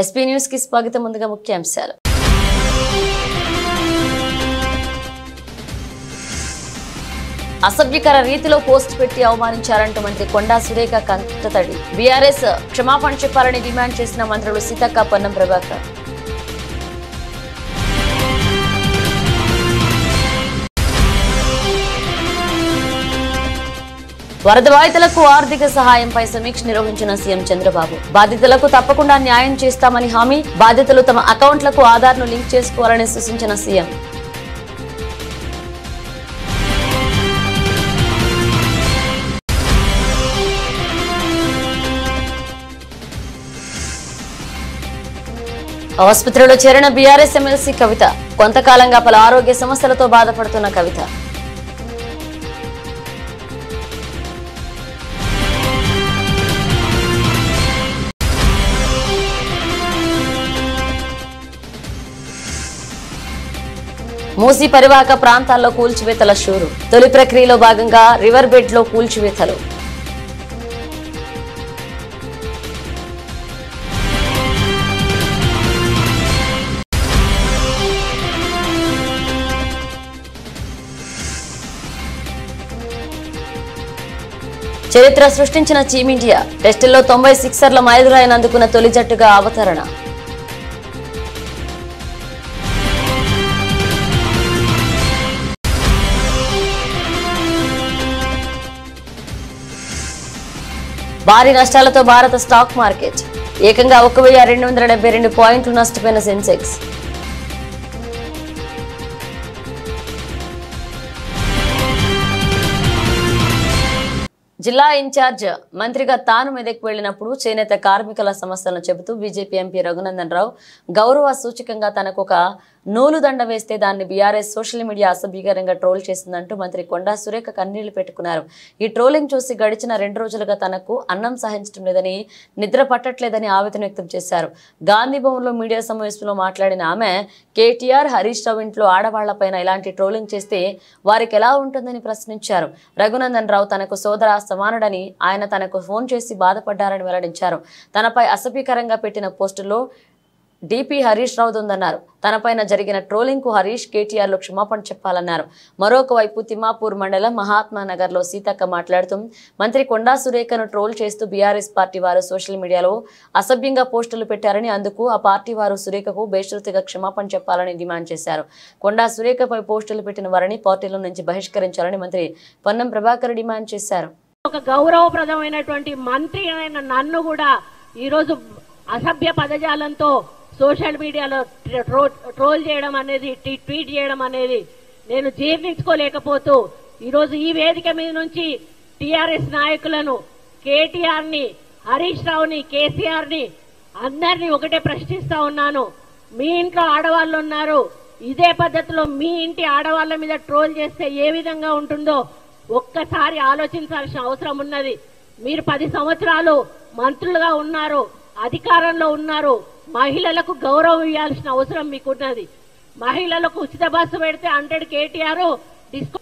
SP news కి స్వాగతం. ముందుగా ముఖ్యాంశాలు. అసభ్యకర రీతిలో పోస్ట్ పెట్టి అవమానించారంటూ మంత్రి కొండా సురేఖ కంటతడి. బీఆర్ఎస్ క్షమాపణ చెప్పాలని డిమాండ్ చేసిన మంత్రులు సీతక్క, పొన్నం ప్రభాకర్. వరద బాధితులకు ఆర్థిక సహాయంపై సమీక్ష నిర్వహించిన సీఎం చంద్రబాబు. బాధితులకు తప్పకుండా న్యాయం చేస్తామని హామీ. బాధితులు తమ అకౌంట్లకు ఆధార్ను లింక్ చేసుకోవాలని సూచించిన సీఎం. ఆసుపత్రిలో చేరిన బీఆర్ఎస్ ఎమ్మెల్సీ కవిత. కొంతకాలంగా పలు ఆరోగ్య సమస్యలతో బాధపడుతున్న కవిత. మూసీ పరివాహక ప్రాంతాల్లో కూల్చివేతల షూరు. తొలి ప్రక్రియలో భాగంగా రివర్ బెడ్ లో కూల్చివేతలు. చరిత్ర సృష్టించిన టీమిండియా. టెస్టుల్లో 90 సిక్సర్ల మైలురాయిని అందుకున్న తొలి జట్టుగా అవతరణ. భారీ నష్టాలతో భారత స్టాక్ మార్కెట్. ఏకంగా 1272 పాయింట్లు నష్టపోయిన సెన్సెక్స్. జిల్లా ఇన్ఛార్జ్ మంత్రిగా తాను మెదక్ వెళ్లినప్పుడు చేనేత కార్మికుల సమస్యలను చెబుతూ బీజేపీ ఎంపీ రఘునందన్ రావు గౌరవ సూచకంగా తనకు ఒక నూలు దండ వేస్తే దాన్ని బీఆర్ఎస్ సోషల్ మీడియా అసభ్యకరంగా ట్రోల్ చేసిందంటూ మంత్రి కొండా సురేఖ కన్నీళ్లు పెట్టుకున్నారు. ఈ ట్రోలింగ్ చూసి గడిచిన 2 రోజులుగా తనకు అన్నం సహించడం లేదని, నిద్ర పట్టట్లేదని ఆవేదన వ్యక్తం చేశారు. గాంధీ భవన్లో మీడియా సమావేశంలో మాట్లాడిన ఆమె కేటీఆర్, హరీష్ రావు ఇంట్లో ఆడవాళ్లపైన ఇలాంటి ట్రోలింగ్ చేస్తే వారికి ఎలా ఉంటుందని ప్రశ్నించారు. రఘునందన్ రావు తనకు సోదర సమానుడని, ఆయన తనకు ఫోన్ చేసి బాధపడ్డారని వెల్లడించారు. తనపై అసభ్యకరంగా పెట్టిన పోస్టుల్లో డిపి హరీష్ రావు ఉందన్నారు. తనపైన జరిగిన ట్రోలింగ్ కు హరీష్, కేటీఆర్ లో క్షమాపణ చెప్పాలన్నారు. మరొక వైపు తిమ్మాపూర్ మండలం మహాత్మానగర్ లో సీతక్క మాట్లాడుతూ మంత్రి కొండా సురేఖను ట్రోల్ చేస్తూ బీఆర్ఎస్ పార్టీ వారు సోషల్ మీడియాలో అసభ్యంగా పోస్టులు పెట్టారని, అందుకు ఆ పార్టీ వారు సురేఖకు బేషరతుగా క్షమాపణ చెప్పాలని డిమాండ్ చేశారు. కొండా సురేఖపై పోస్టులు పెట్టిన వారిని పార్టీలో నుంచి బహిష్కరించాలని మంత్రి పొన్నం ప్రభాకర్ డిమాండ్ చేశారు. ఒక గౌరవప్రదమైనటువంటి మంత్రి అయిన నన్ను కూడా ఈరోజు అసభ్య పదజాలంతో సోషల్ మీడియాలో ట్రోల్ చేయడం అనేది, ట్వీట్ చేయడం అనేది నేను జీర్ణించుకోలేకపోతూ ఈరోజు ఈ వేదిక మీద నుంచి టీఆర్ఎస్ నాయకులను, కేటీఆర్ ని, హరీష్ రావుని, కేసీఆర్ ని అందరినీ ఒకటే ప్రశ్నిస్తా ఉన్నాను. మీ ఇంట్లో ఆడవాళ్ళు ఉన్నారు, ఇదే పద్ధతిలో మీ ఇంటి ఆడవాళ్ల మీద ట్రోల్ చేస్తే ఏ విధంగా ఉంటుందో ఒక్కసారి ఆలోచించాల్సిన అవసరం ఉన్నది. మీరు 10 సంవత్సరాలు మంత్రులుగా ఉన్నారు, అధికారంలో ఉన్నారు. మహిళలకు గౌరవం ఇవ్వాల్సిన అవసరం మీకున్నది. మహిళలకు ఉచిత బస్సు పెడితే 100 కేటీఆర్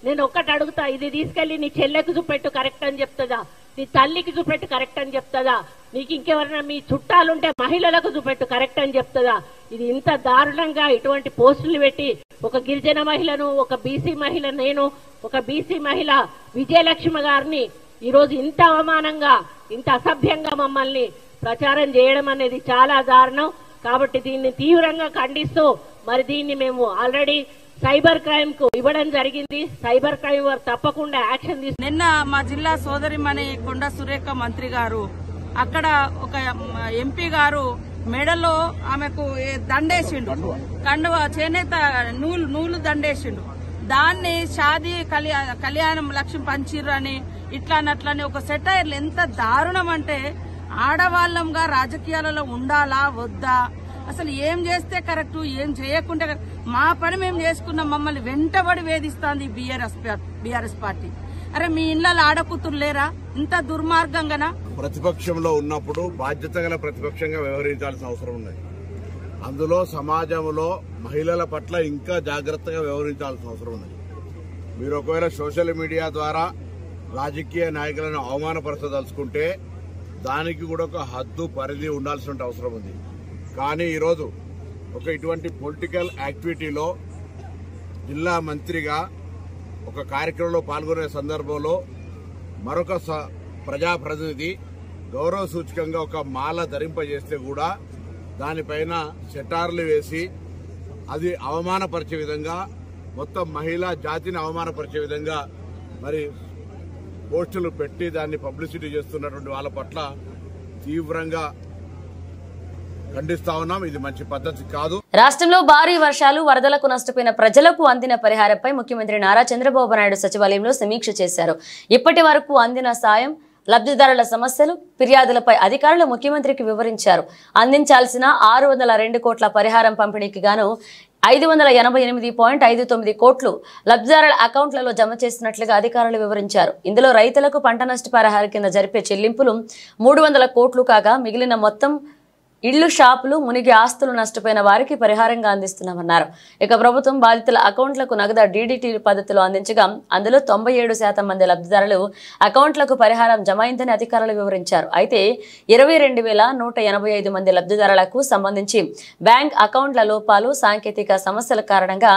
నేను ఒక్కటి అడుగుతా, ఇది తీసుకెళ్లి నీ చెల్లెకు చూపెట్టు కరెక్ట్ అని చెప్తుందా, నీ తల్లికి చూపెట్టు కరెక్ట్ అని చెప్తుందా, నీకు ఇంకెవరైనా మీ చుట్టాలుంటే మహిళలకు చూపెట్టు కరెక్ట్ అని చెప్తుందా? ఇది ఇంత దారుణంగా ఇటువంటి పోస్టులు పెట్టి ఒక గిరిజన మహిళను, ఒక బీసీ మహిళ, నేను ఒక బీసీ మహిళ విజయలక్ష్మి గారిని ఈరోజు ఇంత అవమానంగా, ఇంత అసభ్యంగా మమ్మల్ని ప్రచారం చేయడం అనేది చాలా దారుణం. కాబట్టి దీన్ని తీవ్రంగా ఖండిస్తూ మరి దీన్ని మేము ఆల్రెడీ సైబర్ క్రైమ్ కు ఇవ్వడం జరిగింది. సైబర్ క్రైమ్ వారు తప్పకుండా యాక్షన్ తీసుకు. నిన్న మా జిల్లా సోదరిమణి కొండా సురేఖ మంత్రి గారు అక్కడ ఒక ఎంపీ గారు మెడలో ఆమెకు దండేసిండు, కండువ చేనేత నూలు దండేసిండు. దాన్ని షాదీ కళ్యాణం లక్ష్యం పంచిర్రు అని ఇట్లా అట్లని ఒక సెటైర్లు. ఎంత దారుణం అంటే ఆడవాళ్ళంగా రాజకీయాలలో ఉండాలా వద్దా, అసలు ఏం చేస్తే కరెక్ట్, ఏం చేయకుంటే మా పని మేము చేసుకున్నాం, మమ్మల్ని వెంటబడి వేధిస్తోంది బీఆర్ఎస్ పార్టీ. అరే మీ ఇళ్లలో ఆడకూతురు లేరా? ఇంత దుర్మార్గంగానా? ప్రతిపక్షంలో ఉన్నప్పుడు బాధ్యత గల ప్రతిపక్షంగా వ్యవహరించాల్సిన అవసరం ఉన్నది. అందులో సమాజంలో మహిళల పట్ల ఇంకా జాగ్రత్తగా వ్యవహరించాల్సిన అవసరం ఉన్నది. మీరు ఒకవేళ సోషల్ మీడియా ద్వారా రాజకీయ నాయకులను అవమానపరచదలుచుకుంటే దానికి కూడా ఒక హద్దు పరిధి ఉండాల్సిన అవసరం ఉంది. కానీ ఈరోజు ఒక ఇటువంటి పొలిటికల్ యాక్టివిటీలో జిల్లా మంత్రిగా ఒక కార్యక్రమంలో పాల్గొనే సందర్భంలో మరొక ప్రజాప్రతినిధి గౌరవ సూచకంగా ఒక మాల ధరింపజేస్తే కూడా దానిపైన సెటార్లు వేసి అది అవమానపరిచే విధంగా మొత్తం మహిళా జాతిని అవమానపరిచే విధంగా మరి పోస్టులు పెట్టి దాన్ని పబ్లిసిటీ చేస్తున్నటువంటి వాళ్ళ పట్ల తీవ్రంగా ఖండిస్తా ఉన్నాం. ఇది మంచి పద్ధతి కాదు. రాష్ట్రంలో భారీ వర్షాలు వరదలకు నష్టపోయిన ప్రజలకు అందిన పరిహారంపై ముఖ్యమంత్రి నారా చంద్రబాబు నాయుడు సచివాలయంలో సమీక్ష చేశారు. ఇప్పటి వరకు అందిన సాయం, లబ్ధిదారుల సమస్యలు, ఫిర్యాదులపై అధికారులు ముఖ్యమంత్రికి వివరించారు. అందించాల్సిన 602 కోట్ల పరిహారం పంపిణీకి గాను 588.59 కోట్లు లబ్ధిదారుల అకౌంట్లలో జమ చేసినట్లుగా అధికారులు వివరించారు. ఇందులో రైతులకు పంట నష్టపరిహారం కింద జరిపే చెల్లింపులు 300 కోట్లు కాగా మిగిలిన మొత్తం ఇళ్లు, షాపులు మునిగి ఆస్తులు నష్టపోయిన వారికి పరిహారంగా అందిస్తున్నామన్నారు. ఇక ప్రభుత్వం బాధితుల అకౌంట్లకు నగదు డీడీటీ పద్ధతిలో అందించగా అందులో 97% మంది లబ్ధిదారులు అకౌంట్లకు పరిహారం జమ అయిందని అధికారులు వివరించారు. అయితే 22,185 మంది లబ్ధిదారులకు సంబంధించి బ్యాంక్ అకౌంట్ల లోపాలు, సాంకేతిక సమస్యల కారణంగా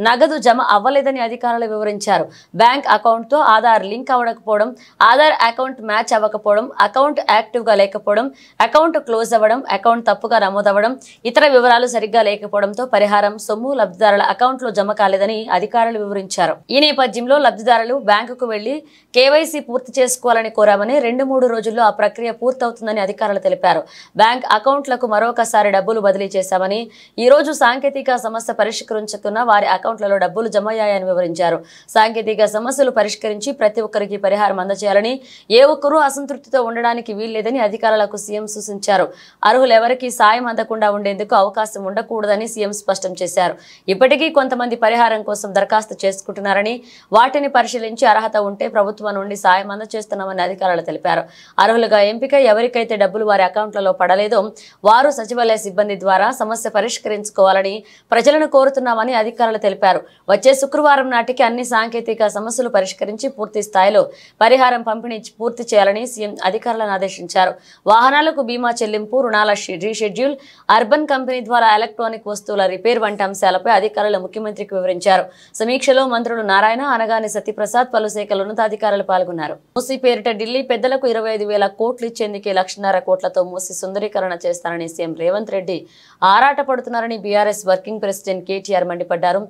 నగదు జమ అవ్వలేదని అధికారులు వివరించారు. బ్యాంక్ అకౌంట్తో ఆధార్ లింక్ అవ్వకపోవడం, ఆధార్ అకౌంట్ మ్యాచ్ అవ్వకపోవడం, అకౌంట్ యాక్టివ్గా లేకపోవడం, అకౌంట్ క్లోజ్ అవ్వడం, అకౌంట్ తప్పుగా నమోదవడం, ఇతర వివరాలు సరిగ్గా లేకపోవడంతో పరిహారం సొమ్ము లబ్ధిదారుల అకౌంట్లో జమ కాలేదని అధికారులు వివరించారు. ఈ నేపథ్యంలో లబ్ధిదారులు బ్యాంకుకు వెళ్లి కేవైసీ పూర్తి చేసుకోవాలని కోరామని, 2-3 రోజుల్లో ఆ ప్రక్రియ పూర్తవుతుందని అధికారులు తెలిపారు. బ్యాంక్ అకౌంట్లకు మరొకసారి డబ్బులు బదిలీ చేశామని, ఈ రోజు సాంకేతిక సమస్య పరిష్కరించుకున్న వారి అకౌంట్లలో డబ్బులు జమ అయ్యాయని వివరించారు. సాంకేతిక సమస్యలు పరిష్కరించి ప్రతి ఒక్కరికి పరిహారం అందజేయాలని, ఏ ఒక్కరూ అసంతృప్తితో ఉండడానికి వీల్లేదని అధికారులకు సీఎం సూచించారు. అర్హులు ఎవరికి సాయం అందకుండా ఉండేందుకు అవకాశం ఉండకూడదని సీఎం స్పష్టం చేశారు. ఇప్పటికీ కొంతమంది పరిహారం కోసం దరఖాస్తు చేసుకుంటున్నారని, వాటిని పరిశీలించి అర్హత ఉంటే ప్రభుత్వం నుండి సాయం అందజేస్తున్నామని అధికారులు తెలిపారు. అర్హులుగా ఎంపిక ఎవరికైతే డబ్బులు వారి అకౌంట్లలో పడలేదో వారు సచివాలయ సిబ్బంది ద్వారా సమస్య పరిష్కరించుకోవాలని ప్రజలను కోరుతున్నామని అధికారులు తెలిపారు. వచ్చే శుక్రవారం నాటికి అన్ని సాంకేతిక సమస్యలు పరిష్కరించి పూర్తి స్థాయిలో పరిహారం పంపిణీ పూర్తి చేయాలని సీఎం అధికారులను ఆదేశించారు. వాహనాలకు బీమా చెల్లింపు, రుణాల రీషెడ్యూల్, అర్బన్ కంపెనీ ద్వారా ఎలక్ట్రానిక్ వస్తువుల రిపేర్ వంటి అంశాలపై అధికారులు ముఖ్యమంత్రికి వివరించారు. సమీక్షలో మంత్రులు నారాయణ, అనగాని సత్యప్రసాద్, పలు శాఖల ఉన్నతాధికారులు పాల్గొన్నారు. మూసీ పేరిట ఢిల్లీ పెద్దలకు 25,000 కోట్లు ఇచ్చేందుకే 1,50,000 కోట్లతో మూసీ సుందరీకరణ చేస్తారని సీఎం రేవంత్ రెడ్డి ఆరాటపడుతున్నారని బీఆర్ఎస్ వర్కింగ్ ప్రెసిడెంట్ కేటీఆర్ మండిపడ్డారు.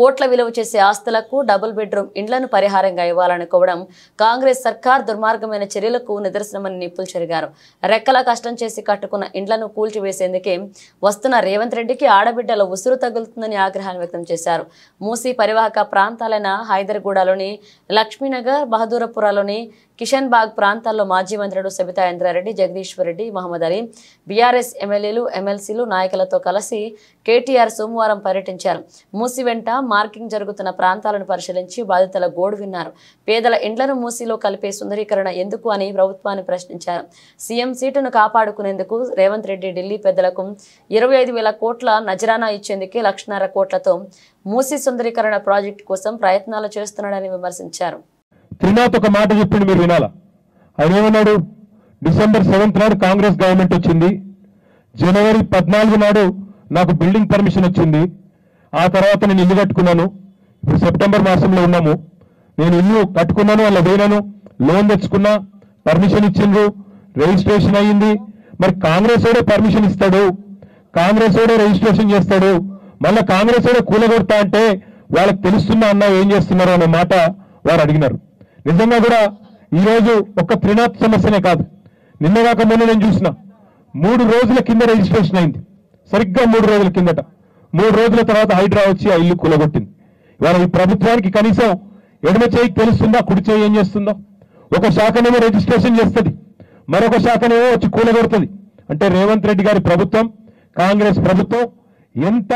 కోట్ల విలువ చేసే ఆస్తులకు డబుల్ బెడ్రూమ్ ఇండ్లను పరిహారంగా ఇవ్వాలనుకోవడం కాంగ్రెస్ సర్కార్ దుర్మార్గమైన చర్యలకు నిదర్శనమని నిప్పులు చెరిగారు. రెక్కల కష్టం చేసి కట్టుకున్న ఇండ్లను కూల్చివేసేందుకే వస్తున్న రేవంత్ రెడ్డికి ఆడబిడ్డల ఉసురు తగులుతుందని ఆగ్రహాన్ని వ్యక్తం చేశారు. మూసీ పరివాహక ప్రాంతాలైన హైదర్గూడలోని లక్ష్మీనగర్, బహదూరపురలోని కిషన్ బాగ్ ప్రాంతాల్లో మాజీ మంత్రులు సబితా ఇంద్రారెడ్డి, జగదీశ్వర్ రెడ్డి, మహమ్మద్ అలీ, బీఆర్ఎస్ ఎమ్మెల్యేలు, ఎమ్మెల్సీలు, నాయకులతో కలిసి కేటీఆర్ సోమవారం పర్యటించారు. మూసీ వెంట మార్కింగ్ జరుగుతున్న ప్రాంతాలను పరిశీలించి బాధితుల గోడు విన్నారు. పేదల ఇండ్లను మూసీలో కలిపే సుందరీకరణ ఎందుకు అని ప్రభుత్వాన్ని ప్రశ్నించారు. సీఎం సీటును కాపాడుకునేందుకు రేవంత్ రెడ్డి ఢిల్లీ పెద్దలకు 25,000 కోట్ల నజరానా ఇచ్చేందుకే 1,50,000 కోట్లతో మూసీ సుందరీకరణ ప్రాజెక్టు కోసం ప్రయత్నాలు చేస్తున్నాడని విమర్శించారు. త్రినాథ్ ఒక మాట చెప్పిండు, మీరు వినాలా. ఆయన ఏమన్నాడు? December 7th నాడు కాంగ్రెస్ గవర్నమెంట్ వచ్చింది, January 14 నాడు నాకు బిల్డింగ్ పర్మిషన్ వచ్చింది, ఆ తర్వాత నేను ఇల్లు కట్టుకున్నాను. ఇప్పుడు సెప్టెంబర్ మాసంలో ఉన్నాము, నేను ఇల్లు కట్టుకున్నాను, అలా పోయినాను, లోన్ తెచ్చుకున్నా, పర్మిషన్ ఇచ్చిండ్రు, రిజిస్ట్రేషన్ అయ్యింది. మరి కాంగ్రెస్ ఓడే పర్మిషన్ ఇస్తాడు, కాంగ్రెస్ ఓడే రిజిస్ట్రేషన్ చేస్తాడు, మళ్ళీ కాంగ్రెస్ ఓడే కూలగొడతా అంటే వాళ్ళకి తెలుస్తున్నా అన్న ఏం చేస్తున్నారు అనే మాట వారు అడిగినారు. నిజంగా కూడా ఈరోజు ఒక్క త్రినాథ్ సమస్యనే కాదు, నిన్నగాక మొన్న నేను చూసిన 3 రోజుల కింద రిజిస్ట్రేషన్ అయింది, సరిగ్గా 3 రోజుల కిందట. 3 రోజుల తర్వాత హైడ్రా వచ్చి ఆ ఇల్లు కూలగొట్టింది. ఇవాళ ఈ ప్రభుత్వానికి కనీసం ఎడమ చేయికి తెలుస్తుందా, కుడి చేయి ఏం చేస్తుందో? ఒక శాఖనేమో రిజిస్ట్రేషన్ చేస్తుంది, మరొక శాఖనేమో వచ్చి కూలగొడుతుంది. అంటే రేవంత్ రెడ్డి గారి ప్రభుత్వం, కాంగ్రెస్ ప్రభుత్వం ఎంత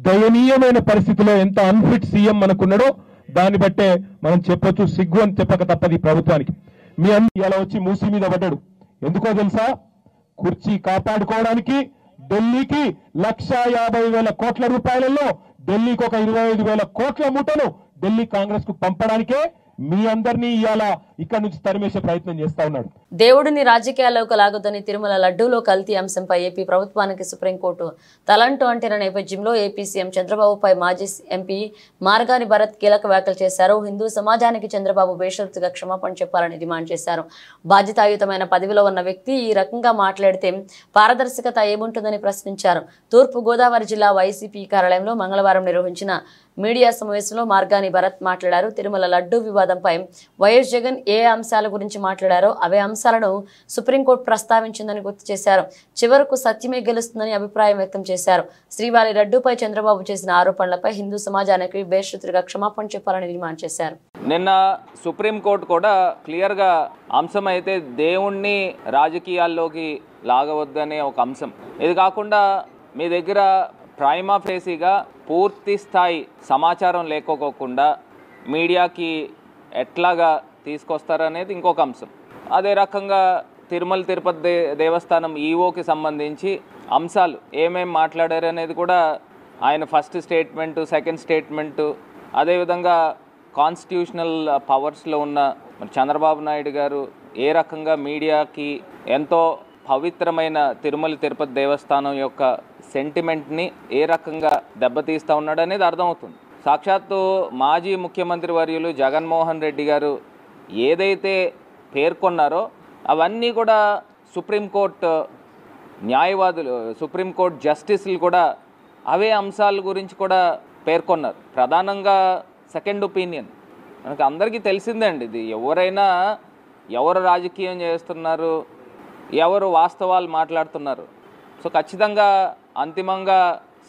దయనీయమైన పరిస్థితిలో, ఎంత అన్ఫిట్ సీఎం మనకున్నాడో దాన్ని బట్టే మనం చెప్పొచ్చు. సిగ్గు అని చెప్పక తప్పది ఈ ప్రభుత్వానికి. మీ ఇలా వచ్చి మూసీ మీద పడ్డాడు. ఎందుకో తెలుసా? కుర్చీ కాపాడుకోవడానికి ఢిల్లీకి 1,50,000 కోట్ల రూపాయలలో ఢిల్లీకి ఒక 25,000 కోట్ల మూటను ఢిల్లీ కాంగ్రెస్ కు పంపడానికే మీ అందరినీ ఇవాళ ఇక్కడ నుంచి తరిమేసే ప్రయత్నం చేస్తా ఉన్నాడు. దేవుడిని రాజకీయాల్లోకి లాగొద్దని తిరుమల లడ్డూలో కల్తీ అంశంపై ఏపీ ప్రభుత్వానికి సుప్రీంకోర్టు తలంటూ అంటున్న నేపథ్యంలో ఏపీ సీఎం చంద్రబాబుపై మాజీ ఎంపీ మార్గాని భరత్ కీలక వ్యాఖ్యలు చేశారు. హిందూ సమాజానికి చంద్రబాబు బేషరతుగా క్షమాపణ చెప్పాలని డిమాండ్ చేశారు. బాధ్యతాయుతమైన పదవిలో ఉన్న వ్యక్తి ఈ రకంగా మాట్లాడితే పారదర్శకత ఏముంటుందని ప్రశ్నించారు. తూర్పు గోదావరి జిల్లా వైసీపీ కార్యాలయంలో మంగళవారం నిర్వహించిన మీడియా సమావేశంలో మార్గాని భరత్ మాట్లాడారు. తిరుమల లడ్డూ వివాదంపై వైఎస్ జగన్ ఏ అంశాల గురించి మాట్లాడారో అవే అంశాలను సుప్రీంకోర్టు ప్రస్తావించిందని గుర్తు చేశారు. చివరకు సత్యమే గెలుస్తుందని అభిప్రాయం వ్యక్తం చేశారు. శ్రీవారి లడ్డూపై చంద్రబాబు చేసిన ఆరోపణలపై హిందూ సమాజానికి బేషరతుగా క్షమాపణ చెప్పాలని డిమాండ్ చేశారు. నిన్న సుప్రీంకోర్టు కూడా క్లియర్గా అంశం అయితే దేవుణ్ణి రాజకీయాల్లోకి లాగవద్దనే ఒక అంశం. ఇది కాకుండా మీ దగ్గర ప్రైమా ఫేసీగా పూర్తి స్థాయి సమాచారం లేకపోకుండా మీడియాకి ఎట్లాగా తీసుకొస్తారనేది ఇంకొక అంశం. అదే రకంగా తిరుమల తిరుపతి దేవస్థానం ఈఓకి సంబంధించి అంశాలు ఏమేమి మాట్లాడారు అనేది కూడా ఆయన ఫస్ట్ స్టేట్మెంటు, సెకండ్ స్టేట్మెంటు, అదేవిధంగా కాన్స్టిట్యూషనల్ పవర్స్లో ఉన్న చంద్రబాబు నాయుడు గారు ఏ రకంగా మీడియాకి ఎంతో పవిత్రమైన తిరుమల తిరుపతి దేవస్థానం యొక్క సెంటిమెంట్ని ఏ రకంగా దెబ్బతీస్తూ ఉన్నాడు అనేది అర్థమవుతుంది. సాక్షాత్తు మాజీ ముఖ్యమంత్రి వర్యులు జగన్మోహన్ రెడ్డి గారు ఏదైతే పేర్కొన్నారో అవన్నీ కూడా సుప్రీంకోర్టు న్యాయవాదులు, సుప్రీంకోర్టు జస్టిస్లు కూడా అవే అంశాల గురించి కూడా పేర్కొన్నారు. ప్రధానంగా సెకండ్ ఒపీనియన్ మనకు అందరికీ తెలిసిందే అండి. ఇది ఎవరైనా ఎవరు రాజకీయం చేస్తున్నారు, ఎవరు వాస్తవాలు మాట్లాడుతున్నారు. సో ఖచ్చితంగా అంతిమంగా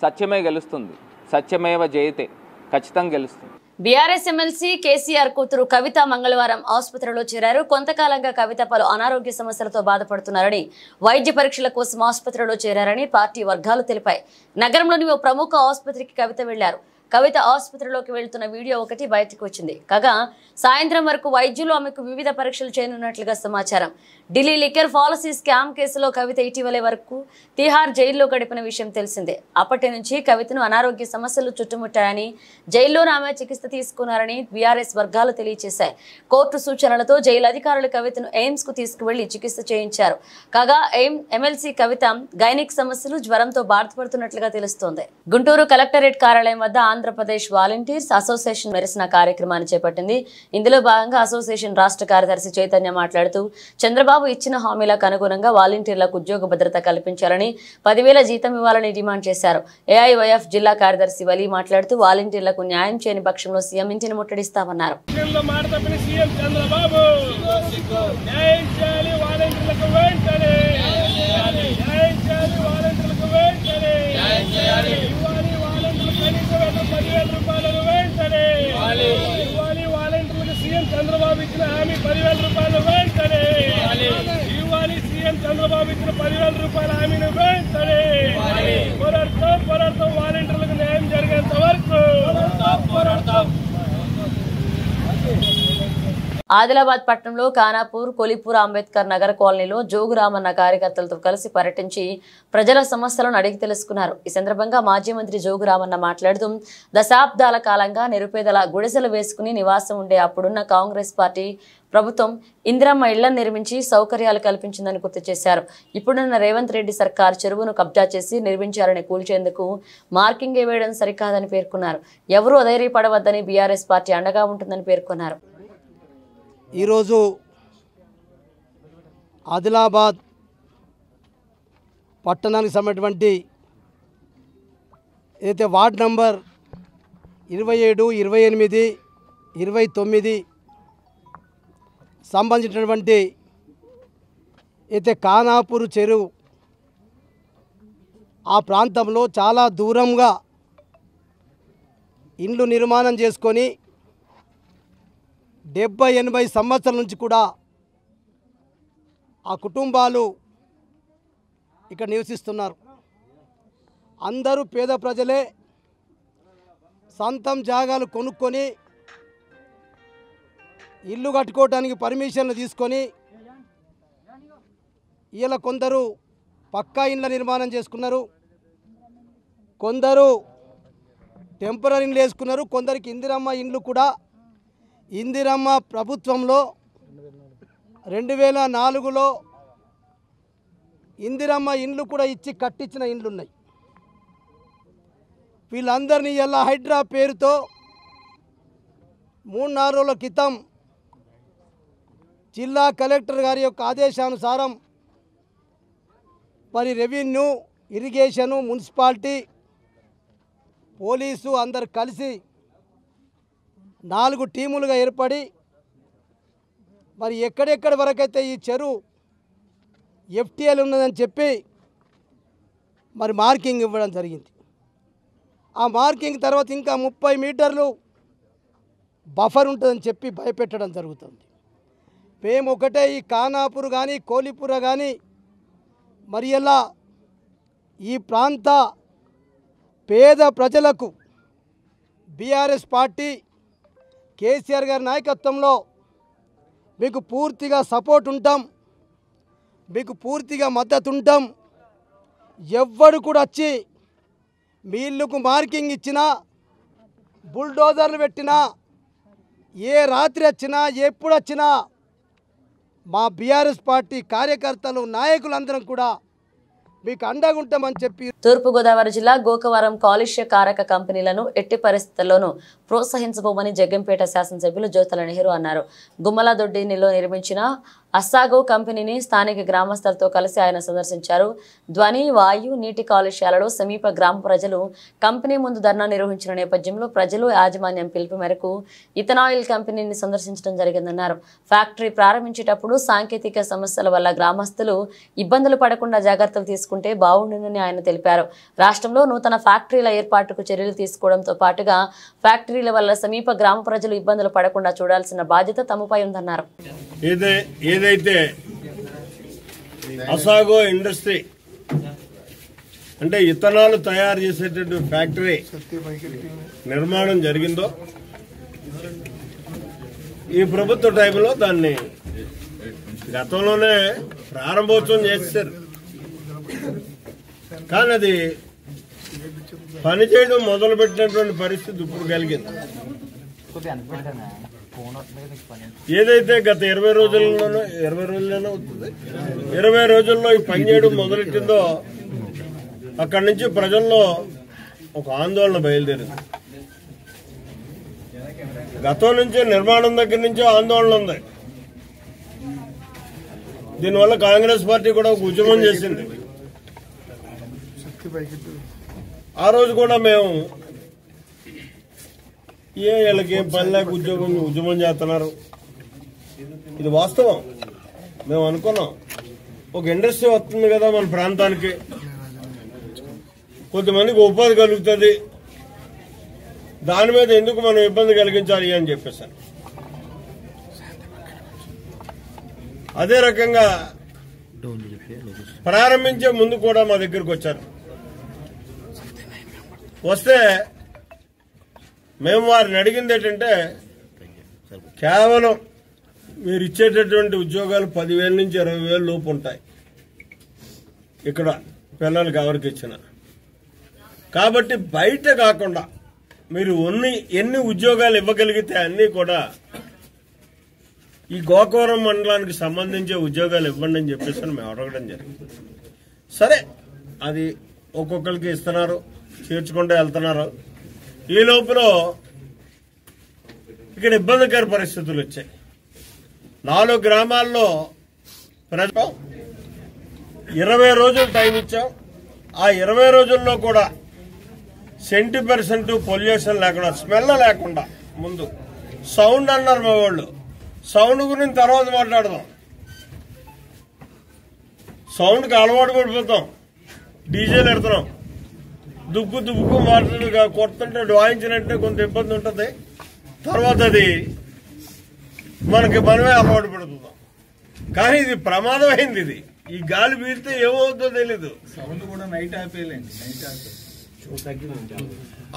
సత్యమే గెలుస్తుంది. సత్యమేవ జయతే, ఖచ్చితంగా గెలుస్తుంది. బీఆర్ఎస్ ఎమ్మెల్సీ కేసీఆర్ కూతురు కవిత మంగళవారం ఆసుపత్రిలో చేరారు. కొంతకాలంగా కవిత పలు అనారోగ్య సమస్యలతో బాధపడుతున్నారని, వైద్య పరీక్షల కోసం ఆసుపత్రిలో చేరారని పార్టీ వర్గాలు తెలిపాయి. నగరంలోని ఓ ప్రముఖ ఆసుపత్రికి కవిత వెళ్లారు. కవిత ఆసుపత్రిలోకి వెళ్తున్న వీడియో ఒకటి బయటకు వచ్చింది. కాగా సాయంత్రం వరకు వైద్యులు ఆమెకు వివిధ పరీక్షలు చేయనున్నట్లుగా సమాచారం. ఢిల్లీ లిక్కర్ పాలసీ స్కామ్ కేసులో కవిత ఇటీవలే వరకు తిహార్ జైల్లో గడిపిన విషయం తెలిసిందే. అప్పటి నుంచి కవితను అనారోగ్య సమస్యలు చుట్టుముట్టాయని, జైల్లోనే ఆమె చికిత్స తీసుకున్నారని బీఆర్ఎస్ వర్గాలు తెలియజేశాయి. కోర్టు సూచనలతో జైలు అధికారులు కవితను ఎయిమ్స్ కు తీసుకువెళ్లి చికిత్స చేయించారు. కాగా ఎమ్మెల్సీ కవిత గైనిక్ సమస్యలు, జ్వరంతో బాధపడుతున్నట్లుగా తెలుస్తోంది. గుంటూరు కలెక్టరేట్ కార్యాలయం వద్ద ఆంధ్రప్రదేశ్ వాలంటీర్స్ అసోసియేషన్ నిరసన కార్యక్రమాన్ని చేపట్టింది. ఇందులో భాగంగా అసోసియేషన్ రాష్ట్ర కార్యదర్శి చైతన్య మాట్లాడుతూ చంద్రబాబు ఇచ్చిన హామీలకు అనుగుణంగా వాలంటీర్లకు ఉద్యోగ భద్రత కల్పించాలని, 10,000 జీతం ఇవ్వాలని డిమాండ్ చేశారు. ఏఐవైఎఫ్ జిల్లా కార్యదర్శి వలి మాట్లాడుతూ వాలంటీర్లకు న్యాయం చేయని పక్షంలో సీఎం ఇంటిని ముట్టడిస్తామన్నారు. చంద్రబాబు ఇచ్చిన హామీ 10,000 రూపాయలు వెంటనే ఇవ్వాలి. సీఎం చంద్రబాబు ఇచ్చిన 10,000 రూపాయల హామీని వెంటనే పోరాడతాం. వాలంటీర్లకు న్యాయం జరిగేంత వరకు పోరాడతాం. ఆదిలాబాద్ పట్టణంలో ఖానాపూర్, కొలిపూర్, అంబేద్కర్ నగర్ కాలనీలో జోగురామన్న కార్యకర్తలతో కలిసి పర్యటించి ప్రజల సమస్యలను అడిగి తెలుసుకున్నారు. ఈ సందర్భంగా మాజీ మంత్రి జోగురామన్న మాట్లాడుతూ దశాబ్దాల కాలంగా నిరుపేదల గుడిసెలు వేసుకుని నివాసం ఉండే అప్పుడున్న కాంగ్రెస్ పార్టీ ప్రభుత్వం ఇందిరమ్మ ఇళ్లను నిర్మించి సౌకర్యాలు కల్పించిందని గుర్తు చేశారు. ఇప్పుడున్న రేవంత్ రెడ్డి సర్కార్ చెరువును కబ్జా చేసి నిర్మించాలని కూల్చేందుకు మార్కింగ్ వేయడం సరికాదని పేర్కొన్నారు. ఎవరూ అధైర్యపడవద్దని బీఆర్ఎస్ పార్టీ అండగా ఉంటుందని పేర్కొన్నారు. ఈరోజు ఆదిలాబాద్ పట్టణానికి సంబంధించినటువంటి ఏదైతే వార్డ్ నంబర్ 27, 28, 29 సంబంధించినటువంటి అయితే ఖానాపూర్ చెరువు ఆ ప్రాంతంలో చాలా దూరంగా ఇండ్లు నిర్మాణం చేసుకొని 70-80 సంవత్సరాల నుంచి కూడా ఆ కుటుంబాలు ఇక్కడ నివసిస్తున్నారు. అందరూ పేద ప్రజలే సొంతం జాగాలు కొనుక్కొని ఇల్లు కట్టుకోవడానికి పర్మిషన్లు తీసుకొని ఇలా కొందరు పక్కా ఇండ్ల నిర్మాణం చేసుకున్నారు, కొందరు టెంపరీ ఇండ్లు వేసుకున్నారు, కొందరికి ఇందిరమ్మ ఇండ్లు కూడా ఇందిరమ్మ ప్రభుత్వంలో 2004లో ఇందిరమ్మ ఇండ్లు కూడా ఇచ్చి కట్టించిన ఇండ్లు ఉన్నాయి. వీళ్ళందరినీ ఇలా హైడ్రా పేరుతో 3-4 రోజుల క్రితం జిల్లా కలెక్టర్ గారి యొక్క ఆదేశానుసారం మరి రెవెన్యూ, ఇరిగేషను, మున్సిపాలిటీ, పోలీసు అందరు కలిసి 4 టీములుగా ఏర్పడి మరి ఎక్కడెక్కడి వరకైతే ఈ చెరువు ఎఫ్టీఎల్ ఉన్నదని చెప్పి మరి మార్కింగ్ ఇవ్వడం జరిగింది. ఆ మార్కింగ్ తర్వాత ఇంకా 30 మీటర్లు బఫర్ ఉంటుందని చెప్పి భయపెట్టడం జరుగుతుంది. మేము ఒకటే ఈ ఖానాపూర్ కానీ కోలిపుర కానీ మరి ఇలా ఈ ప్రాంత పేద ప్రజలకు బీఆర్ఎస్ పార్టీ కేసీఆర్ గారి నాయకత్వంలో మీకు పూర్తిగా సపోర్ట్ ఉంటాం, మీకు పూర్తిగా మద్దతు ఉంటాం. ఎవ్వడు కూడా వచ్చి మీ ఇల్లుకు మార్కింగ్ ఇచ్చినా, బుల్డోజర్లు పెట్టినా, ఏ రాత్రి వచ్చినా ఎప్పుడు వచ్చినా మా బీఆర్ఎస్ పార్టీ కార్యకర్తలు, నాయకులందరం కూడా మీకు అండగా ఉంటామని చెప్పి. తూర్పుగోదావరి జిల్లా గోకవరం కాలుష్య కారక కంపెనీలను ఎట్టి పరిస్థితుల్లోనూ ప్రోత్సహించబోమని జగ్గంపేట శాసనసభ్యులు జ్యోతుల నెహ్రూ అన్నారు. గుమ్మలదొడ్డినిలో నిర్మించిన అస్సాగో కంపెనీని స్థానిక గ్రామస్తులతో కలిసి ఆయన సందర్శించారు. ధ్వని, వాయు, నీటి కాలుష్యాలలో సమీప గ్రామ ప్రజలు కంపెనీ ముందు ధర్నా నిర్వహించిన నేపథ్యంలో ప్రజలు యాజమాన్యం పిలుపు మేరకు ఇథనాయిల్ కంపెనీని సందర్శించడం జరిగిందన్నారు. ఫ్యాక్టరీ ప్రారంభించేటప్పుడు సాంకేతిక సమస్యల వల్ల గ్రామస్తులు ఇబ్బందులు పడకుండా జాగ్రత్తలు తీసుకుంటే బాగుంటుందని ఆయన తెలిపారు. రాష్ట్రంలో నూతన ఫ్యాక్టరీల ఏర్పాటుకు చర్యలు తీసుకోవడంతో పాటుగా ఫ్యాక్టరీల వల్ల సమీప గ్రామ ప్రజలు ఇబ్బందులు పడకుండా చూడాల్సిన బాధ్యత తమపై ఉందన్నారు. ఏదైతే అసాగో ఇండస్ట్రీ అంటే ఇథనాల్ తయారు చేసేటటువంటి ఫ్యాక్టరీ నిర్మాణం జరిగిందో ఈ ప్రభుత్వ టైంలో దాన్ని గతంలోనే ప్రారంభోత్సవం చేశారు. కానీ అది పనిచేయడం మొదలుపెట్టినటువంటి పరిస్థితి ఇప్పుడు కలిగింది. ఏదైతే గత 20 రోజుల్లో ఈ పనిచేయడం మొదలెట్టిందో అక్కడి నుంచి ప్రజల్లో ఒక ఆందోళన బయలుదేరింది. గతం నుంచి నిర్మాణం దగ్గర నుంచి ఆందోళన ఉంది. దీనివల్ల కాంగ్రెస్ పార్టీ కూడా ఒక ఉద్యమం చేసింది. ఆ రోజు కూడా మేము వీళ్ళకి ఏం పని లేక ఉద్యమం చేస్తున్నారు, ఇది వాస్తవం. మేము అనుకున్నాం ఒక ఇండస్ట్రీ వస్తుంది కదా మన ప్రాంతానికి, కొంతమందికి ఉపాధి కలుగుతుంది, దాని మీద ఎందుకు మనం ఇబ్బంది కలిగించాలి అని చెప్పేసాను. అదే రకంగా ప్రారంభించే ముందు కూడా మా దగ్గరకు వచ్చారు. వస్తే మేము వారిని అడిగింది ఏంటంటే, కేవలం మీరు ఇచ్చేటటువంటి ఉద్యోగాలు 10,000 నుంచి 20,000 లోపు ఉంటాయి ఇక్కడ పిల్లలకి ఎవరికి ఇచ్చిన. కాబట్టి బయట కాకుండా మీరు ఎన్ని ఉద్యోగాలు ఇవ్వగలిగితే అన్నీ కూడా ఈ గోకవరం మండలానికి సంబంధించే ఉద్యోగాలు ఇవ్వండి అని చెప్పేసి మేము అడగడం జరిగింది. సరే, అది ఒక్కొక్కరికి ఇస్తున్నారు, చేర్చుకుంటూ వెళ్తున్నారు. ఈ లోపల ఇక్కడ ఇబ్బందికర పరిస్థితులు వచ్చాయి. 4 గ్రామాల్లో ప్రజలు 20 రోజులు టైం ఇచ్చాం. ఆ 20 రోజుల్లో కూడా 70% పొల్యూషన్ లేకుండా, స్మెల్ లేకుండా, ముందు సౌండ్ అన్నారు మా వాళ్ళు. సౌండ్ గురించి తర్వాత మాట్లాడదాం. సౌండ్కి అలవాటు పడిపోతాం, డీజేలు పెడుతున్నాం, దుబ్బుకు మాట్లాడు కొడుతుంటే వాయించినట్టే కొంత ఇబ్బంది ఉంటుంది. తర్వాత అది మనమే అలవాటు పడుతున్నాం. కానీ ఇది ప్రమాదమైంది. ఇది ఈ గాలి పీలితే ఏమవుతుందో తెలీదు. సౌండ్ కూడా నైట్ ఆపేయాలండి.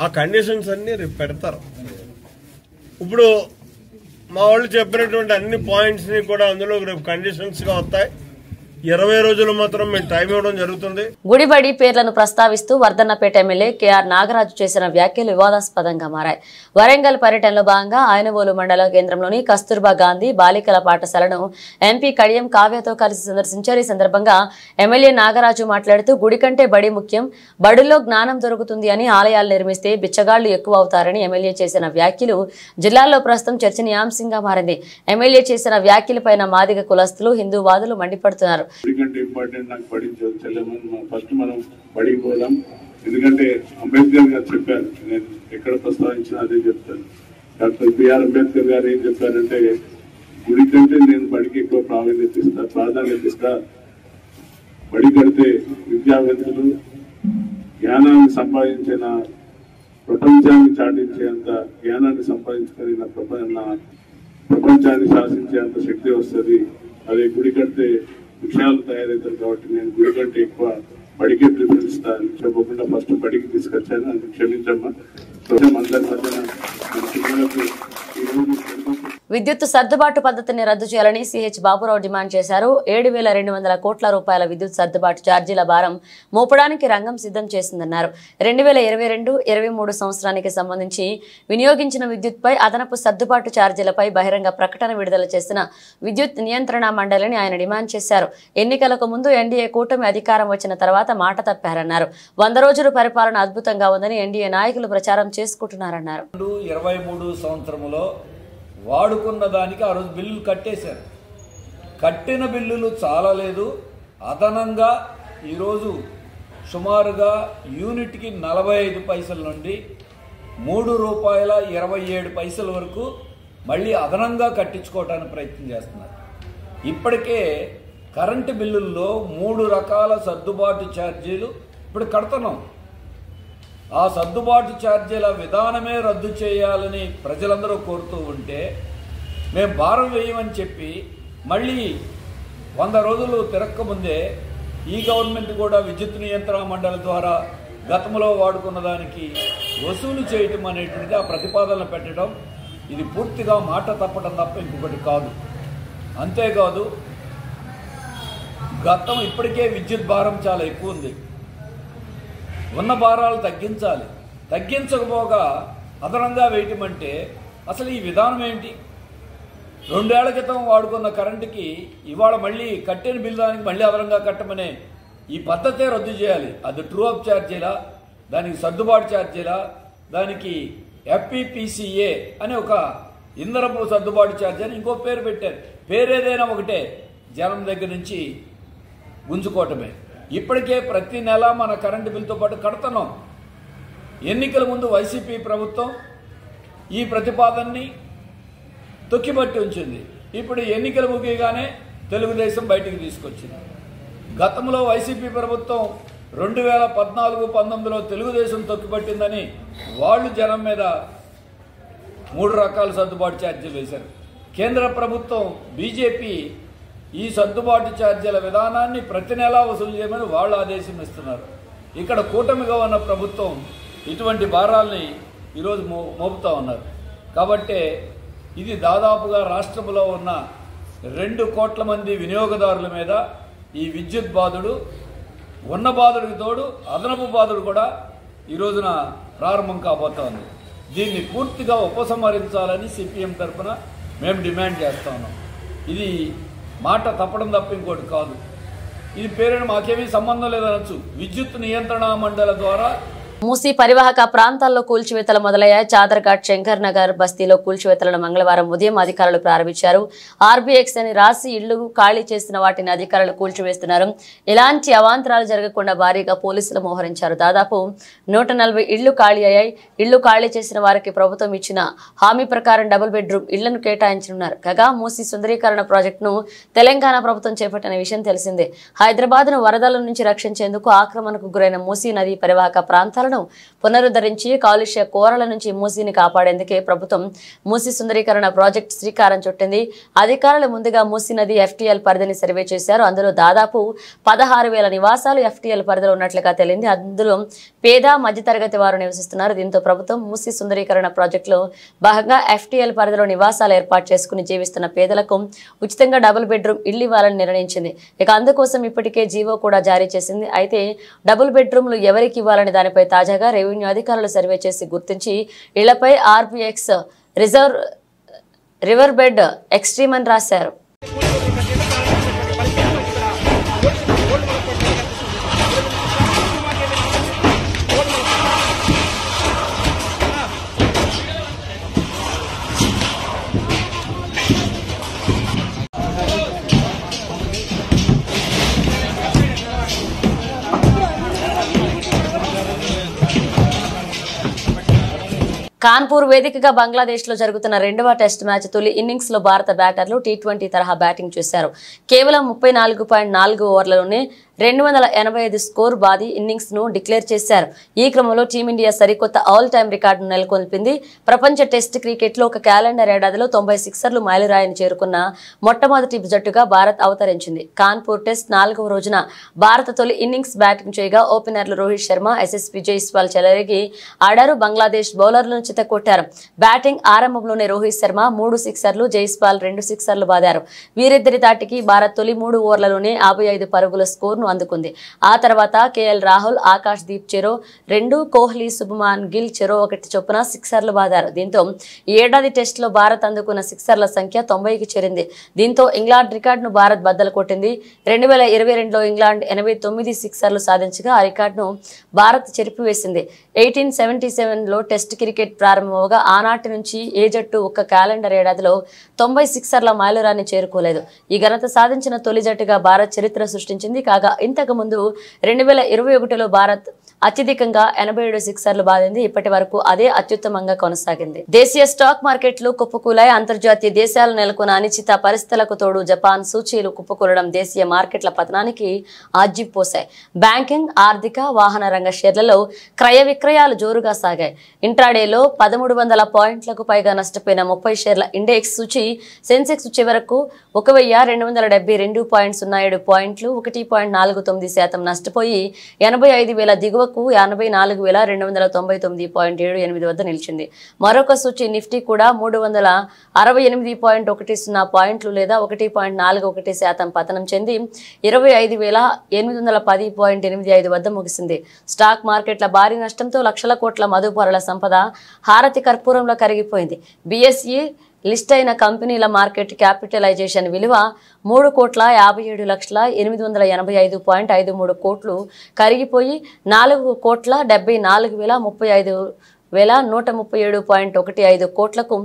ఆ కండిషన్స్ అన్ని రేపు పెడతారు. ఇప్పుడు మా వాళ్ళు చెప్పినటువంటి అన్ని పాయింట్స్ ని కూడా అందులో రేపు కండిషన్స్ గా వస్తాయి. 20 రోజులు మాత్రం మేము టైం ఇవ్వడం జరుగుతుంది. గుడిబడి పేర్లను ప్రస్తావిస్తూ వర్ధన్నపేట ఎమ్మెల్యే కేఆర్ నాగరాజు చేసిన వ్యాఖ్యలు వివాదాస్పదంగా మారాయి. వరంగల్ పర్యటనలో భాగంగా ఆయనవోలు మండల కేంద్రంలోని కస్తూర్బా గాంధీ బాలికల పాఠశాలను ఎంపీ కడియం కావ్యతో కలిసి సందర్శించారు. ఈ సందర్భంగా ఎమ్మెల్యే నాగరాజు మాట్లాడుతూ గుడి కంటే బడి ముఖ్యం, బడుల్లో జ్ఞానం దొరుకుతుంది అని ఆలయాలు నిర్మిస్తే బిచ్చగాళ్లు ఎక్కువ అవుతారని ఎమ్మెల్యే చేసిన వ్యాఖ్యలు జిల్లాలో ప్రస్తుతం చర్చనీయాంశంగా మారింది. ఎమ్మెల్యే చేసిన వ్యాఖ్యలపైన మాదిగ కులస్తులు, హిందూవాదులు మండిపడుతున్నారు. ఇంపార్టెంట్ నాకు బడి ఫస్ట్ మనం బడికి పోదాం. ఎందుకంటే అంబేద్కర్ గారు చెప్పారు, నేను ఎక్కడ ప్రస్తావించినా అదే చెప్తాను. డాక్టర్ బిఆర్ అంబేద్కర్ గారు ఏం చెప్పారంటే గుడి కంటే నేను బడికి ఎక్కువ ప్రాధాన్యత ఇస్తా. బడి కడితే విద్యావేత్తలు జ్ఞానాన్ని సంపాదించిన, ప్రపంచాన్ని చాటించేంత జ్ఞానాన్ని సంపాదించుకుని ప్రపంచాన్ని శాసించేంత శక్తి వస్తుంది. అదే గుడి కడితే విషయాలు తయారవుతారు. కాబట్టి నేను గుడి కంటే ఎక్కువ బడికి ప్రిఫరెన్స్ ఇస్తాను. చెప్పకుండా ఫస్ట్ బడికి తీసుకొచ్చాను, అది క్షమించమ్మా. అందరి మధ్యన విద్యుత్ సర్దుబాటు పద్ధతిని రద్దు చేయాలని సిహెచ్ బాబురావు డిమాండ్ చేశారు. 7,200 కోట్ల రూపాయల విద్యుత్ సర్దుబాటు ఛార్జీల భారం మోపడానికి రంగం సిద్ధం చేసిందన్నారు. 2022-23 సంవత్సరానికి సంబంధించి వినియోగించిన విద్యుత్పై అదనపు సర్దుబాటు ఛార్జీలపై బహిరంగ ప్రకటన విడుదల చేసిన విద్యుత్ నియంత్రణ మండలిని ఆయన డిమాండ్ చేశారు. ఎన్నికలకు ముందు ఎన్డీఏ కూటమి అధికారం వచ్చిన తర్వాత మాట తప్పారన్నారు. 100 రోజుల పరిపాలన అద్భుతంగా ఉందని ఎన్డీఏ నాయకులు ప్రచారం చేసుకుంటున్నారన్నారు. 23 సంవత్సరంలో వాడుకున్న దానికి ఆ రోజు బిల్లులు కట్టేశారు. కట్టిన బిల్లులు చాలలేదు, అదనంగా ఈరోజు సుమారుగా యూనిట్కి 45 పైసల నుండి ₹3.27 వరకు మళ్ళీ అదనంగా కట్టించుకోవడానికి ప్రయత్నం చేస్తున్నారు. ఇప్పటికే కరెంటు బిల్లుల్లో 3 రకాల సర్దుబాటు ఛార్జీలు ఇప్పుడు కడుతున్నాం. ఆ సర్దుబాటు ఛార్జీల విధానమే రద్దు చేయాలని ప్రజలందరూ కోరుతూ ఉంటే మేము భారం వేయమని చెప్పి మళ్ళీ 100 రోజులు తిరక్కముందే ఈ గవర్నమెంట్ కూడా విద్యుత్ నియంత్రణ మండలి ద్వారా గతంలో వాడుకున్న దానికి వసూలు చేయటం అనేటువంటిది ఆ ప్రతిపాదనలు పెట్టడం, ఇది పూర్తిగా మాట తప్పడం తప్ప ఇంకొకటి కాదు. అంతేకాదు గతం ఇప్పటికే విద్యుత్ భారం చాలా ఎక్కువ ఉంది. ఉన్న భారాలు తగ్గించాలి. తగ్గించకపోగా అదనంగా వేయటం అంటే అసలు ఈ విధానం ఏంటి? 2 ఏళ్ల క్రితం వాడుకున్న కరెంటుకి ఇవాళ మళ్ళీ కట్టిన బిల్ దానికి మళ్ళీ అదనంగా కట్టమనే ఈ పద్ధతే రద్దు చేయాలి. అది ట్రూ అప్ ఛార్జీలా, దానికి సర్దుబాటు ఛార్జీలా, దానికి FPPCA అనే ఒక ఇంధనపు సర్దుబాటు ఛార్జీ అని ఇంకో పేరు పెట్టారు. పేరేదైనా ఒకటే, జనం దగ్గర నుంచి గుంజుకోవటమే. ఇప్పటికే ప్రతి నెల మన కరెంటు బిల్తో పాటు కడుతున్నాం. ఎన్నికల ముందు వైసీపీ ప్రభుత్వం ఈ ప్రతిపాదనని తొక్కిపట్టి ఉంచింది. ఇప్పుడు ఎన్నికలు ముగియగానే తెలుగుదేశం బయటికి తీసుకొచ్చింది. గతంలో వైసీపీ ప్రభుత్వం 2014-19లో తెలుగుదేశం తొక్కిపట్టిందని వాళ్ళు జనం మీద 3 రకాల సర్దుబాటు ఛార్జీలు వేశారు. కేంద్ర ప్రభుత్వం బీజేపీ ఈ సర్దుబాటు ఛార్జీల విధానాన్ని ప్రతి నెలా వసూలు చేయమని వాళ్ళు ఆదేశం ఇస్తున్నారు. ఇక్కడ కూటమిగా ఉన్న ప్రభుత్వం ఇటువంటి భారాల్ని ఈరోజు మోపుతా ఉన్నారు. కాబట్టి ఇది దాదాపుగా రాష్ట్రంలో ఉన్న 2 కోట్ల మంది వినియోగదారుల మీద ఈ విద్యుత్ బాధుడు, ఉన్న బాధుడికి తోడు అదనపు బాధుడు కూడా ఈ రోజున ప్రారంభం కాబోతోంది. దీన్ని పూర్తిగా ఉపసంహరించాలని సిపిఎం తరఫున మేము డిమాండ్ చేస్తా ఉన్నాం. ఇది మాట తప్పడం తప్ప ఇంకోటి కాదు. ఇది పేరుని మాకేమీ సంబంధం లేదనొచ్చు. విద్యుత్ నియంత్రణ మండలి ద్వారా మూసీ పరివాహక ప్రాంతాల్లో కూల్చివేతలు మొదలయ్యాయి. చాదర్ఘాట్, శంకర్ నగర్ బస్తీలో కూల్చివేతలను మంగళవారం ఉదయం అధికారులు ప్రారంభించారు. RBX అని రాసి ఇళ్లు ఖాళీ చేసిన వాటిని అధికారులు కూల్చివేస్తున్నారు. ఎలాంటి అవాంతరాలు జరగకుండా భారీగా పోలీసులు మోహరించారు. దాదాపు 140 ఇళ్లు ఖాళీ అయ్యాయి. ఇళ్లు ఖాళీ చేసిన వారికి ప్రభుత్వం ఇచ్చిన హామీ ప్రకారం డబుల్ బెడ్రూమ్ ఇళ్లను కేటాయించనున్నారు. కాగా మూసీ సుందరీకరణ ప్రాజెక్టును తెలంగాణ ప్రభుత్వం చేపట్టిన విషయం తెలిసిందే. హైదరాబాద్ను వరదల నుంచి రక్షించేందుకు ఆక్రమణకు గురైన మూసీ నదీ పరివాహక ప్రాంతాల జలాశయాలను పునరుద్ధరించి కాలుష్య కోరల నుంచి మూసీని కాపాడేందుకే ప్రభుత్వం మూసీ సుందరీకరణ ప్రాజెక్టు శ్రీకారం చుట్టింది. అధికారులు ముందుగా మూసీ నది FTL పరిధిని సర్వే చేశారు. అందులో దాదాపు 16,000 నివాసాలు FTL పరిధిలో ఉన్నట్లుగా తెలిసింది. అందులో పేద మధ్యతరగతి వారు నివసిస్తున్నారు. దీంతో ప్రభుత్వం మూసీ సుందరీకరణ ప్రాజెక్టులో భాగంగా FTL పరిధిలో నివాసాలు ఏర్పాటు చేసుకుని జీవిస్తున్న పేదలకు ఉచితంగా డబుల్ బెడ్రూమ్ ఇళ్లు ఇవ్వాలని నిర్ణయించింది. ఇక అందుకోసం ఇప్పటికే జీవో కూడా జారీ చేసింది. అయితే డబుల్ బెడ్రూమ్లు ఎవరికి ఇవ్వాలని దానిపై తాజాగా రెవెన్యూ అధికారులు సర్వే చేసి గుర్తించి ఇళ్లపై RBX రివర్ బెడ్ ఎక్స్ట్రీమ్ అని రాశారు. కాన్పూర్ వేదికగా బంగ్లాదేశ్ లో జరుగుతున్న 2వ టెస్ట్ మ్యాచ్ తొలి ఇన్నింగ్స్ లో భారత బ్యాటర్లు T20 తరహా బ్యాటింగ్ చేశారు. కేవలం 34.4 ఓవర్లలోనే 285 స్కోర్ బాది ఇన్నింగ్స్ ను డిక్లేర్ చేశారు. ఈ క్రమంలో టీమిండియా సరికొత్త ఆల్ టైమ్ రికార్డును నెలకొల్పింది. ప్రపంచ టెస్ట్ క్రికెట్ లో ఒక క్యాలెండర్ ఏడాదిలో 90 సిక్సర్లు మైలురాయిని చేరుకున్న మొట్టమొదటి జట్టుగా భారత్ అవతరించింది. కాన్పూర్ టెస్ట్ 4వ రోజున భారత తొలి ఇన్నింగ్స్ బ్యాటింగ్ చేయగా ఓపెనర్లు రోహిత్ శర్మ, SSP జైస్వాల్ చెలరేగి ఆడారు. బంగ్లాదేశ్ బౌలర్లను చితకొట్టారు. బ్యాటింగ్ ఆరంభంలోనే రోహిత్ శర్మ 3 సిక్సర్లు, జైస్వాల్ 2 సిక్సర్లు బాదారు. వీరిద్దరి తాటికి భారత్ తొలి 3 ఓవర్లలోనే 55 పరుగుల స్కోర్ అందుకుంది. ఆ తర్వాత KL రాహుల్, ఆకాష్ దీప్ చెరో 2, కోహ్లీ, శుభమాన్ గిల్ చెరో 1 చొప్పున సిక్సర్లు బాదారు. దీంతో ఈ ఏడాది టెస్ట్ లో భారత్ అందుకున్న సిక్సర్ల సంఖ్య 90కి చేరింది. దీంతో ఇంగ్లాండ్ రికార్డును భారత్ బద్దలు కొట్టింది. 2022లో ఇంగ్లాండ్ 89 సిక్సర్లు సాధించగా ఆ రికార్డును భారత్ చెరిపివేసింది. 1877లో టెస్ట్ క్రికెట్ ప్రారంభమవగా ఆనాటి నుంచి ఏ జట్టు ఒక్క క్యాలెండర్ ఏడాదిలో 90 సిక్సర్ల మైలురాన్ని చేరుకోలేదు. ఈ ఘనత సాధించిన తొలి జట్టుగా భారత్ చరిత్ర సృష్టించింది. కాగా ఇంతకు ముందు 2021లో భారత్ అత్యధికంగా 87 సిక్సర్లు బాదింది. ఇప్పటి వరకు అదే అత్యుత్తమంగా కొనసాగింది. దేశీయ స్టాక్ మార్కెట్లు కుప్పకూలాయి. అంతర్జాతీయ దేశాలు నెలకొన్న అనిశ్చిత పరిస్థితులకు తోడు జపాన్ సూచీలు కుప్పకూలడం దేశీయ మార్కెట్ల పతనానికి ఆజ్యం పోశాయి. బ్యాంకింగ్, ఆర్థిక, వాహన రంగ షేర్లలో క్రయ విక్రయాలు జోరుగా సాగాయి. ఇంట్రాడేలో 1300 పాయింట్లకు పైగా నష్టపోయిన 30 షేర్ల ఇండెక్స్ సూచీ సెన్సెక్స్ చివరకు 1272.07 పాయింట్లు 1.49% నష్టపోయి 85,000 దిగువకు 84,299.78 వద్ద నిలిచింది. మరొక సూచీ నిఫ్టీ కూడా 368.10 పాయింట్లు లేదా 1.41% పతనం చెంది 25,810.85 వద్ద ముగిసింది. స్టాక్ మార్కెట్ల భారీ నష్టంతో లక్షల కోట్ల మదుపరుల సంపద హారతి కర్పూరంలో కరిగిపోయింది. BSE లిస్ట్ అయిన కంపెనీల మార్కెట్ క్యాపిటలైజేషన్ విలువ 3,87,885.53 కోట్లు కరిగిపోయి 4,74,034,137.15 కోట్లకు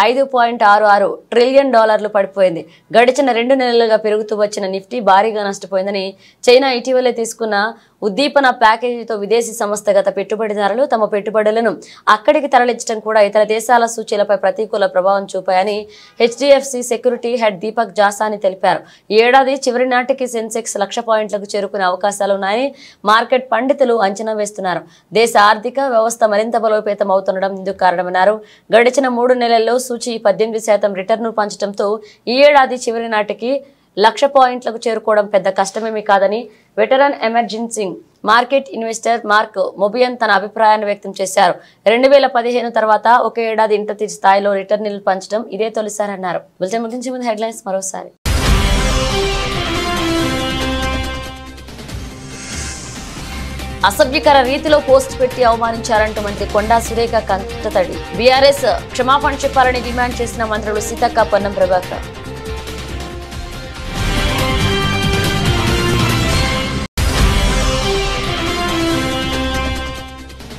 5.66 ట్రిలియన్ డాలర్లు పడిపోయింది. గడిచిన 2 నెలలుగా పెరుగుతూ వచ్చిన నిఫ్టీ భారీగా నష్టపోయిందని చైనా ఇటీవలే తీసుకున్న ఉద్దీపన ప్యాకేజీతో విదేశీ సంస్థగత పెట్టుబడిదారులు తమ పెట్టుబడులను అక్కడికి తరలించడం కూడా ఇతర దేశాల సూచీలపై ప్రతికూల ప్రభావం చూపాయని HDFC సెక్యూరిటీ హెడ్ దీపక్ జాసాని తెలిపారు. ఈ ఏడాది చివరి నాటికి సెన్సెక్స్ 1,00,000 పాయింట్లకు చేరుకునే అవకాశాలున్నాయని మార్కెట్ పండితులు అంచనా వేస్తున్నారు. దేశ ఆర్థిక వ్యవస్థ మరింత బలోపేతం అవుతుండడం ఇందుకు కారణమన్నారు. గడిచిన 3 నెలల్లో సూచీ 18% రిటర్ను పంచడంతో ఈ ఏడాది చివరి నాటికి 1,00,000 పాయింట్లకు చేరుకోవడం పెద్ద కష్టమేమీ కాదని veteran emerging market investor Mark Mobius తన అభిప్రాయాన్ని వ్యక్తం చేశారు. 2015 తర్వాత ఒక ఏడాది ఇంత స్థాయిలో రిటర్న్లు పంచడం ఇదే తొలిసారి అన్నారు. బులెటిన్ ముగించే ముందు హెడ్లైన్స్ మరోసారి. అసభ్యకర రీతిలో పోస్ట్ పెట్టి అవమానించారంటూ మంత్రి కొండా సురేఖ కంటతడి. బీఆర్ఎస్ క్షమాపణ చెప్పాలని డిమాండ్ చేసిన మంత్రులు సీతక్క, పొన్నం ప్రభాకర్.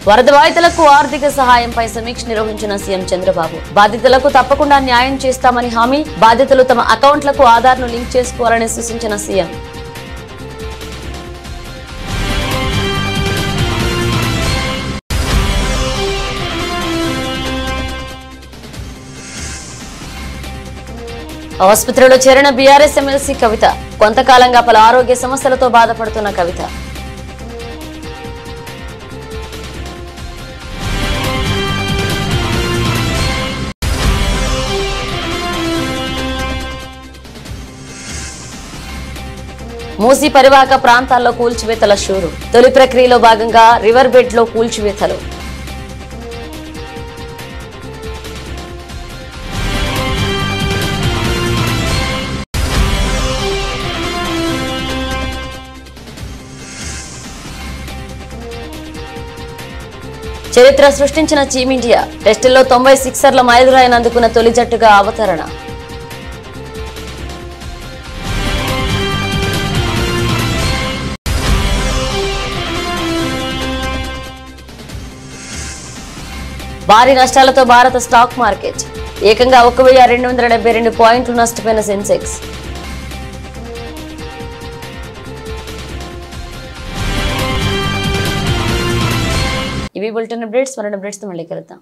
వరద బాధితులకు ఆర్థిక సహాయంపై సమీక్ష నిర్వహించిన సీఎం చంద్రబాబు. బాధితులకు తప్పకుండా న్యాయం చేస్తామని హామీ. బాధితులు తమ అకౌంట్లకు ఆధార్ను లింక్ చేసుకోవాలని సూచించిన సీఎం. ఆసుపత్రిలో చేరిన బీఆర్ఎస్ ఎమ్మెల్సీ కవిత. కొంతకాలంగా పలు ఆరోగ్య సమస్యలతో బాధపడుతున్న కవిత. మూసీ పరివాహక ప్రాంతాల్లో కూల్చివేతల షూరు. తొలి ప్రక్రియలో భాగంగా రివర్ బెడ్ లో కూల్చివేతలు. చరిత్ర సృష్టించిన టీమిండియా టెస్టుల్లో 90 సిక్సర్ల మైలురాయిని అందుకున్న తొలి జట్టుగా అవతరణ. భారీ నష్టాలతో భారత స్టాక్ మార్కెట్ ఏకంగా 1272 పాయింట్లు నష్టపోయిన సెన్సెక్స్. ఇవి బులెటిన్ అప్డేట్స్. మరిన్ని అప్డేట్స్ తో మళ్ళీ కలుద్దాం.